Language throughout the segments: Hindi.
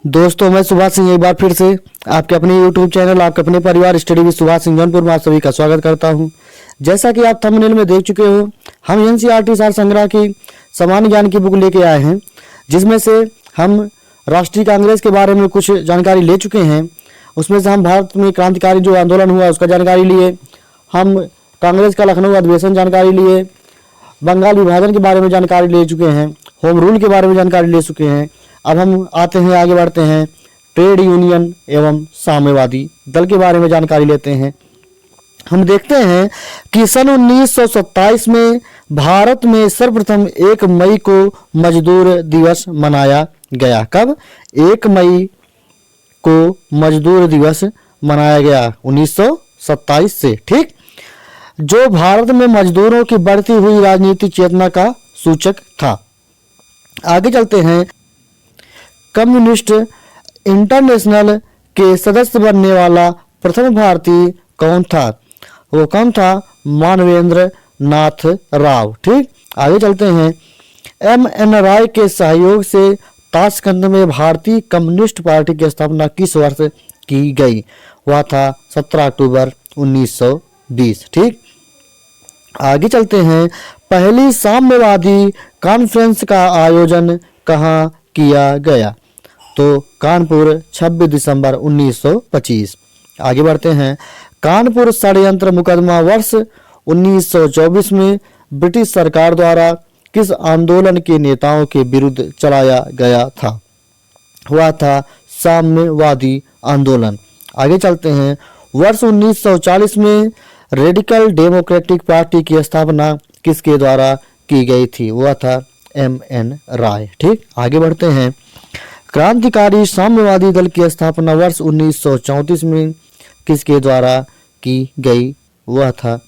दोस्तों, मैं सुभाष सिंह एक बार फिर से आपके अपने YouTube चैनल आपके अपने परिवार स्टडी विद सुभाष सिंह जौनपुर में आप सभी का स्वागत करता हूं। जैसा कि आप थंबनेल में देख चुके हो, हम एनसीईआरटी सार संग्रह की सामान्य ज्ञान की बुक लेके आए हैं, जिसमें से हम राष्ट्रीय कांग्रेस के बारे में कुछ जानकारी ले चुके हैं। उसमें से हम भारत में क्रांतिकारी जो आंदोलन हुआ उसका जानकारी लिए, हम कांग्रेस का लखनऊ अधिवेशन जानकारी लिए, बंगाल विभाजन के बारे में जानकारी ले चुके हैं, होम रूल के बारे में जानकारी ले चुके हैं। अब हम आते हैं, आगे बढ़ते हैं, ट्रेड यूनियन एवं साम्यवादी दल के बारे में जानकारी लेते हैं। हम देखते हैं कि सन 1927 में भारत में सर्वप्रथम 1 मई को मजदूर दिवस मनाया गया। कब? 1 मई को मजदूर दिवस मनाया गया 1927 से, ठीक, जो भारत में मजदूरों की बढ़ती हुई राजनीतिक चेतना का सूचक था। आगे चलते हैं, कम्युनिस्ट इंटरनेशनल के सदस्य बनने वाला प्रथम भारतीय कौन था? वो कौन था? मानवेंद्र नाथ राव, ठीक। आगे चलते हैं, MN राय के सहयोग से ताशकंद में भारतीय कम्युनिस्ट पार्टी की स्थापना किस वर्ष की गई? वह था 17 अक्टूबर 1920, ठीक। आगे चलते हैं, पहली साम्यवादी कॉन्फ्रेंस का आयोजन कहाँ किया गया? तो कानपुर 26 दिसंबर 1925। आगे बढ़ते हैं, कानपुर षड्यंत्र मुकदमा वर्ष 1924 में ब्रिटिश सरकार द्वारा किस आंदोलन के नेताओं के विरुद्ध चलाया गया था? वह था साम्यवादी आंदोलन। आगे चलते हैं, वर्ष 1940 में रेडिकल डेमोक्रेटिक पार्टी की स्थापना किसके द्वारा की गई थी? वह था MN राय, ठीक। आगे बढ़ते हैं, क्रांतिकारी साम्यवादी दल की स्थापना वर्ष 1934 में किसके द्वारा की गई? वह था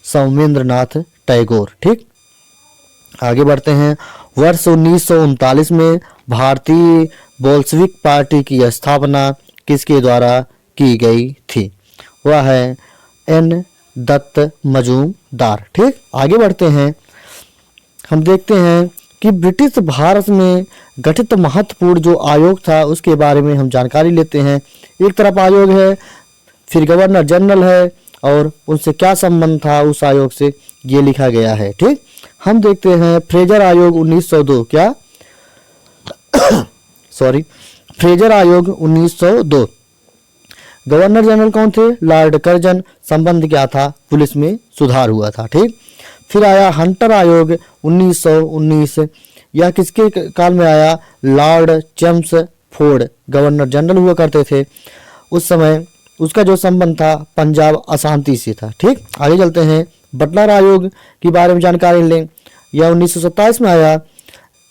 सौमेंद्रनाथ टैगोर, ठीक। आगे बढ़ते हैं, वर्ष 1939 में भारतीय बोल्शेविक पार्टी की स्थापना किसके द्वारा की गई थी? वह है N दत्त मजूमदार, ठीक। आगे बढ़ते हैं, हम देखते हैं कि ब्रिटिश भारत में गठित महत्वपूर्ण जो आयोग था उसके बारे में हम जानकारी लेते हैं। एक तरफ आयोग है, फिर गवर्नर जनरल है, और उनसे क्या संबंध था उस आयोग से, ये लिखा गया है, ठीक। हम देखते हैं, फ्रेजर आयोग 1902, क्या फ्रेजर आयोग 1902। गवर्नर जनरल कौन थे? Lord Curzon. संबंध क्या था? पुलिस में सुधार हुआ था, ठीक। फिर आया हंटर आयोग 1919। यह किसके काल में आया? लॉर्ड चेम्सफोर्ड गवर्नर जनरल हुआ करते थे उस समय। उसका जो संबंध था पंजाब अशांति से था, ठीक। आगे चलते हैं, बटलर आयोग के बारे में जानकारी लें। यह 1927 में आया।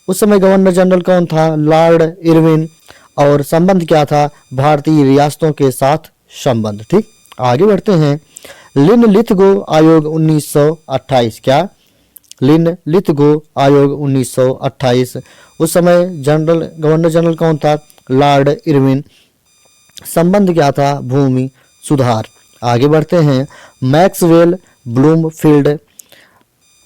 उस समय गवर्नर जनरल कौन था? Lord Irwin. और संबंध क्या था? भारतीय रियासतों के साथ संबंध, ठीक। आगे बढ़ते हैं, लिन-लिथगो आयोग 1928। क्या? लिन-लिथगो आयोग 1928। उस समय गवर्नर जनरल कौन था? Lord Irwin. संबंध क्या था? भूमि सुधार। आगे बढ़ते हैं, मैक्सवेल ब्लूमफील्ड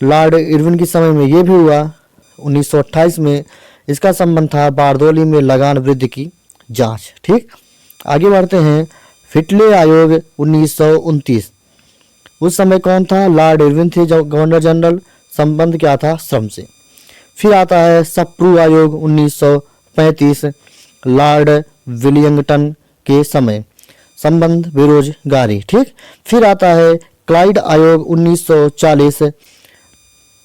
लॉर्ड इरविन के समय में ये भी हुआ 1928 में। इसका संबंध था बारदोली में लगान वृद्धि की जांच, ठीक। आगे बढ़ते हैं, फिटले आयोग 1929। उस समय कौन था? लॉर्ड इरविन थे जो गवर्नर जनरल। संबंध क्या था? श्रम से। फिर आता है सप्रू आयोग 1935, लॉर्ड विलियंगटन के समय। संबंध बेरोजगारी, ठीक। फिर आता है क्लाइड आयोग 1940।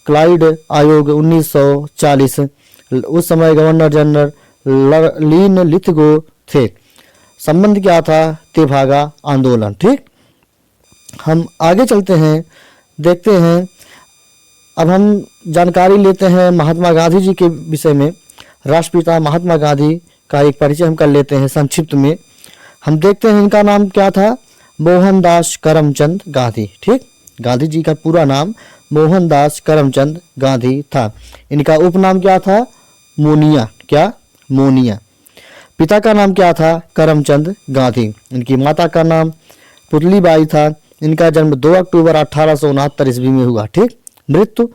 क्लाइड आयोग 1940। उस समय गवर्नर जनरल लिन-लिथगो थे। संबंध क्या था? तेभागा आंदोलन, ठीक। हम आगे चलते हैं, देखते हैं, अब हम जानकारी लेते हैं महात्मा गांधी जी के विषय में। राष्ट्रपिता महात्मा गांधी का एक परिचय हम कर लेते हैं संक्षिप्त में। हम देखते हैं इनका नाम क्या था? मोहनदास करमचंद गांधी, ठीक। गांधी जी का पूरा नाम मोहनदास करमचंद गांधी था। इनका उपनाम क्या था? मोनिया। क्या? मोनिया। पिता का नाम क्या था? करमचंद गांधी। इनकी माता का नाम पुतलीबाई था। इनका जन्म 2 अक्टूबर 1869 ईस्वी में हुआ, ठीक। मृत्यु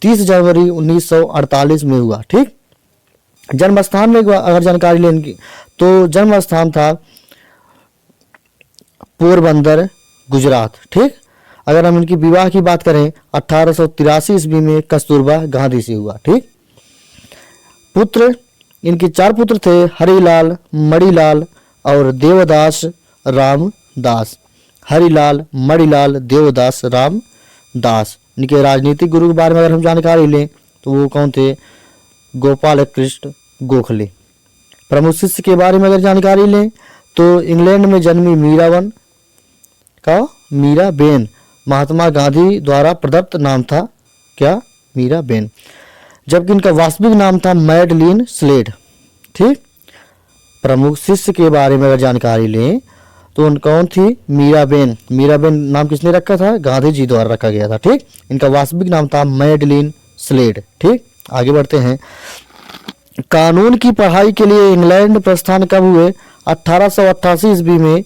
30 जनवरी 1948 में हुआ, ठीक। जन्म स्थान में अगर जानकारी लेने की तो जन्म स्थान था पोरबंदर, गुजरात। ठीक। अगर हम इनकी विवाह की बात करें 1883 ईस्वी में कस्तूरबा गांधी से हुआ। ठीक। पुत्र, इनके 4 पुत्र थे, हरिलाल, मणिलाल और देवदास रामदास। हरिलाल, मणिलाल, देवदास रामदास। इनके राजनीतिक गुरु के बारे में अगर हम जानकारी लें तो वो कौन थे? गोपाल कृष्ण गोखले। प्रमुख शिष्य के बारे में अगर जानकारी लें तो इंग्लैंड में जन्मी मीराबेन महात्मा गांधी द्वारा प्रदत्त नाम था क्या? मीराबेन। जबकि इनका वास्तविक नाम था मैडलिन स्लेड। ठीक। प्रमुख शिष्य के बारे में अगर जानकारी लें तो उन कौन थी? मीराबेन। मीराबेन नाम किसने रखा था? गांधी जी द्वारा रखा गया था। ठीक। इनका वास्तविक नाम था मैडलिन स्लेड। ठीक। आगे बढ़ते हैं। कानून की पढ़ाई के लिए इंग्लैंड प्रस्थान कब हुए? 1888 ईस्वी में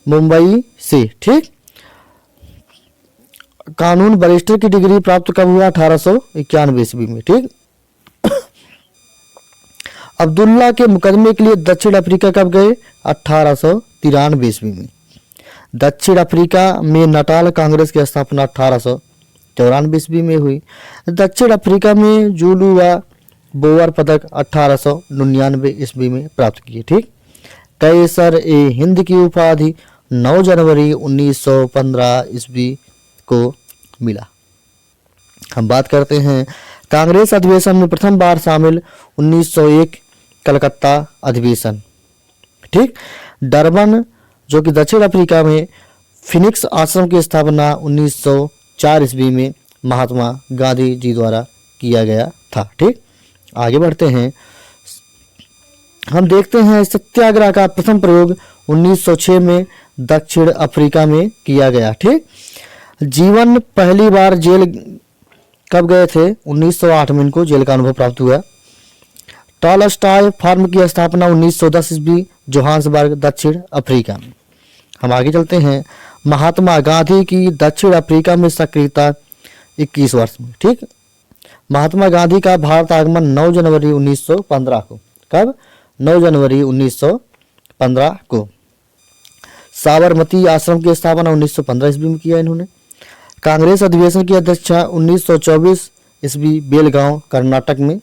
मुंबई से। ठीक। कानून बैरिस्टर की डिग्री प्राप्त कब हुआ? 1891 ईस्वी में। ठीक। अब्दुल्ला के मुकदमे के लिए दक्षिण अफ्रीका कब गए? 1893 ईस्वी में। दक्षिण अफ्रीका में नटाल कांग्रेस की स्थापना 1894 ईस्वी में हुई। दक्षिण अफ्रीका में जूलू व बोअर पदक 1899 ईस्वी में प्राप्त किए। ठीक। कैसर ए हिंद की उपाधि 9 जनवरी 1915 ईस्वी को मिला। हम बात करते हैं कांग्रेस अधिवेशन में प्रथम बार शामिल 1901 कलकत्ता अधिवेशन। ठीक। डरबन जो कि दक्षिण अफ्रीका में फिनिक्स आश्रम की स्थापना 1904 ईस्वी में महात्मा गांधी जी द्वारा किया गया था। ठीक। आगे बढ़ते हैं। हम देखते हैं सत्याग्रह का प्रथम प्रयोग 1906 में दक्षिण अफ्रीका में किया गया। ठीक। जीवन पहली बार जेल कब गए थे? 1908 में इनको जेल का अनुभव प्राप्त हुआ। टॉलस्टॉय फार्म की स्थापना 1910 ईस्वी जोहान्सबर्ग दक्षिण अफ्रीका में। हम आगे चलते हैं। महात्मा गांधी की दक्षिण अफ्रीका में सक्रियता 21 वर्ष में। ठीक। महात्मा गांधी का भारत आगमन 9 जनवरी 1915 को। कब? 9 जनवरी 1915 को। साबरमती आश्रम की स्थापना 1915 ईस्वी में किया इन्होंने। कांग्रेस अधिवेशन की अध्यक्षता 1924 ईस्वी बेलगांव कर्नाटक में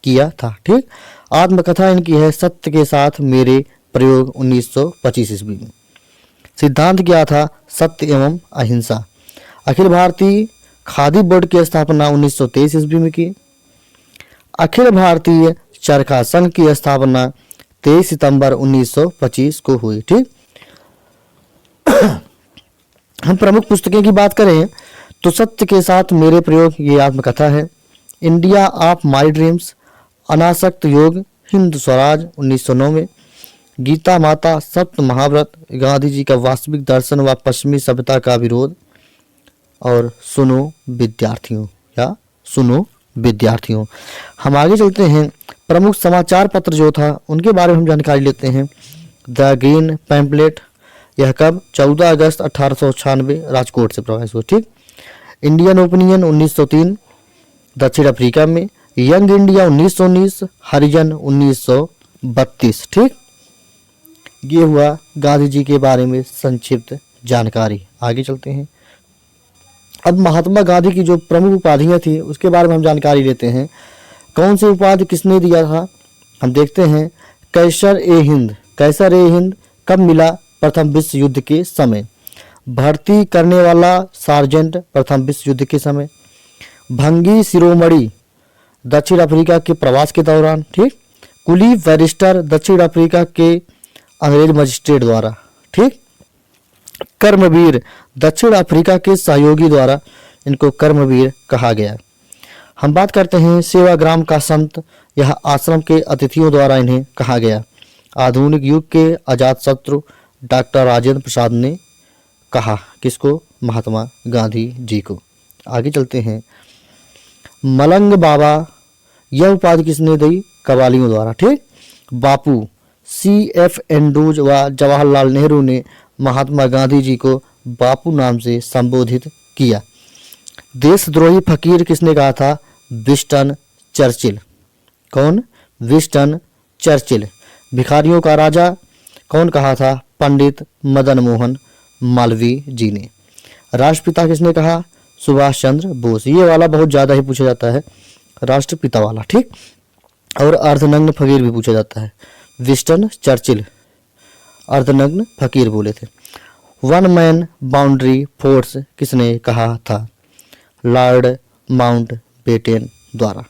किया था। ठीक। आत्मकथा इनकी है सत्य के साथ मेरे प्रयोग 1925 ईस्वी में। सिद्धांत क्या था? सत्य एवं अहिंसा। अखिल भारतीय खादी बोर्ड की स्थापना 1923 ईस्वी में की। अखिल भारतीय चरखा संघ की स्थापना 23 सितंबर 1925 को हुई। ठीक। हम प्रमुख पुस्तकें की बात करें तो सत्य के साथ मेरे प्रयोग ये आत्मकथा है। इंडिया ऑफ माई ड्रीम्स, अनासक्त योग, हिंद स्वराज 1909 में। गीता माता, सप्त महाव्रत, गांधी जी का वास्तविक दर्शन व पश्चिमी सभ्यता का विरोध और सुनो विद्यार्थियों या सुनो विद्यार्थियों। हम आगे चलते हैं। प्रमुख समाचार पत्र जो था उनके बारे में हम जानकारी लेते हैं। द ग्रीन पैम्पलेट, यह कब? 14 अगस्त 1896 राजकोट से प्रकाशित हुआ। ठीक। इंडियन ओपिनियन 1903 दक्षिण अफ्रीका में। यंग इंडिया 1919, हरिजन 1932। ठीक। ये हुआ गांधी जी के बारे में संक्षिप्त जानकारी। आगे चलते हैं। अब महात्मा गांधी की जो प्रमुख उपाधियां थी उसके बारे में हम जानकारी लेते हैं। कौन सी उपाधि किसने दिया था? हम देखते हैं। कैसर ए हिंद। कैसर ए हिंद कब मिला? प्रथम विश्व युद्ध के समय। भर्ती करने वाला सार्जेंट प्रथम विश्व युद्ध के समय। भंगी शिरोमणि दक्षिण अफ्रीका के प्रवास के दौरान। ठीक। कुली बैरिस्टर दक्षिण अफ्रीका के अंग्रेज मजिस्ट्रेट द्वारा। ठीक। कर्मवीर दक्षिण अफ्रीका के सहयोगी द्वारा इनको कर्मवीर कहा गया। हम बात करते हैं सेवाग्राम का संत, यह आश्रम के अतिथियों द्वारा इन्हें कहा गया। आधुनिक युग के अजातशत्रु डॉक्टर राजेंद्र प्रसाद ने कहा। किसको? महात्मा गांधी जी को। आगे चलते हैं। मलंग बाबा, यह उपाधि किसने दी? कव्वालियों द्वारा। ठीक। बापू, CF एंड्रूज व जवाहरलाल नेहरू ने महात्मा गांधी जी को बापू नाम से संबोधित किया। देशद्रोही फकीर किसने कहा था? Winston Churchill. कौन? Winston Churchill. भिखारियों का राजा कौन कहा था? पंडित मदन मोहन मालवीय जी ने। राष्ट्रपिता किसने कहा? सुभाष चंद्र बोस। ये वाला बहुत ज़्यादा ही पूछा जाता है, राष्ट्रपिता वाला, ठीक। और अर्धनग्न फकीर भी पूछा जाता है। विंस्टन चर्चिल अर्धनग्न फकीर बोले थे। वन मैन बाउंड्री फोर्स किसने कहा था? लॉर्ड माउंटबेटन द्वारा।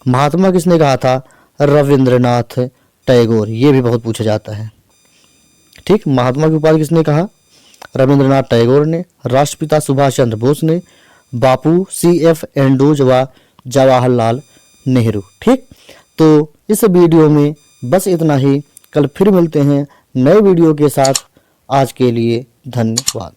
महात्मा किसने कहा था? रविंद्रनाथ टैगोर। ये भी बहुत पूछा जाता है, ठीक। महात्मा की उपाधि किसने कहा? रविंद्रनाथ टैगोर ने। राष्ट्रपिता सुभाष चंद्र बोस ने। बापू CF एंड्रूज व जवाहरलाल नेहरू, ठीक। तो इस वीडियो में बस इतना ही। कल फिर मिलते हैं नए वीडियो के साथ। आज के लिए धन्यवाद।